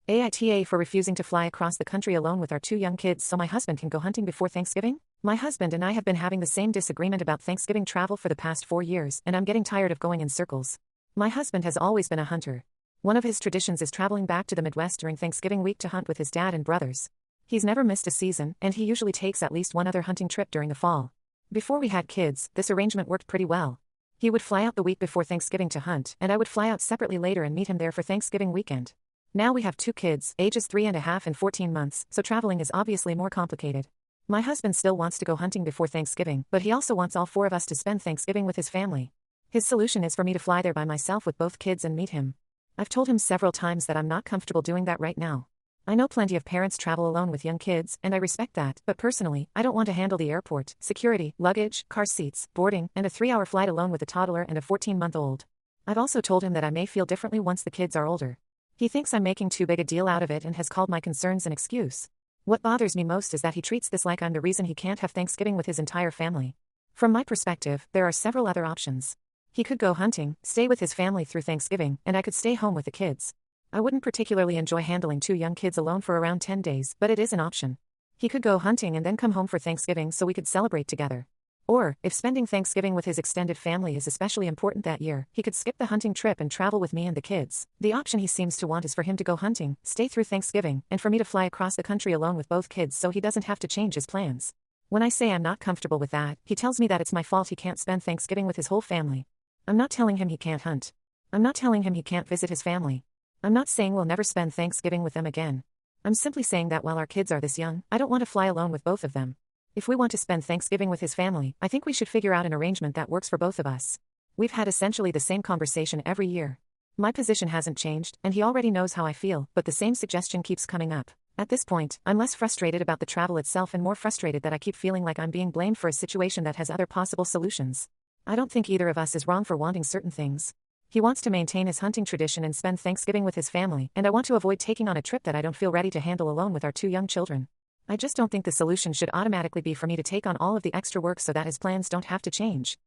AITA for refusing to fly across the country alone with our two young kids so my husband can go hunting before Thanksgiving? My husband and I have been having the same disagreement about Thanksgiving travel for the past 4 years, and I'm getting tired of going in circles. My husband has always been a hunter. One of his traditions is traveling back to the Midwest during Thanksgiving week to hunt with his dad and brothers. He's never missed a season, and he usually takes at least one other hunting trip during the fall. Before we had kids, this arrangement worked pretty well. He would fly out the week before Thanksgiving to hunt, and I would fly out separately later and meet him there for Thanksgiving weekend. Now we have 2 kids, ages 3.5 and 14 months, so traveling is obviously more complicated. My husband still wants to go hunting before Thanksgiving, but he also wants all 4 of us to spend Thanksgiving with his family. His solution is for me to fly there by myself with both kids and meet him. I've told him several times that I'm not comfortable doing that right now. I know plenty of parents travel alone with young kids, and I respect that, but personally, I don't want to handle the airport, security, luggage, car seats, boarding, and a 3-hour flight alone with a toddler and a 14-month-old. I've also told him that I may feel differently once the kids are older. He thinks I'm making too big a deal out of it and has called my concerns an excuse. What bothers me most is that he treats this like I'm the reason he can't have Thanksgiving with his entire family. From my perspective, there are several other options. He could go hunting, stay with his family through Thanksgiving, and I could stay home with the kids. I wouldn't particularly enjoy handling 2 young kids alone for around 10 days, but it is an option. He could go hunting and then come home for Thanksgiving so we could celebrate together. Or, if spending Thanksgiving with his extended family is especially important that year, he could skip the hunting trip and travel with me and the kids. The option he seems to want is for him to go hunting, stay through Thanksgiving, and for me to fly across the country alone with both kids so he doesn't have to change his plans. When I say I'm not comfortable with that, he tells me that it's my fault he can't spend Thanksgiving with his whole family. I'm not telling him he can't hunt. I'm not telling him he can't visit his family. I'm not saying we'll never spend Thanksgiving with them again. I'm simply saying that while our kids are this young, I don't want to fly alone with both of them. If we want to spend Thanksgiving with his family, I think we should figure out an arrangement that works for both of us. We've had essentially the same conversation every year. My position hasn't changed, and he already knows how I feel, but the same suggestion keeps coming up. At this point, I'm less frustrated about the travel itself and more frustrated that I keep feeling like I'm being blamed for a situation that has other possible solutions. I don't think either of us is wrong for wanting certain things. He wants to maintain his hunting tradition and spend Thanksgiving with his family, and I want to avoid taking on a trip that I don't feel ready to handle alone with our 2 young children. I just don't think the solution should automatically be for me to take on all of the extra work so that his plans don't have to change.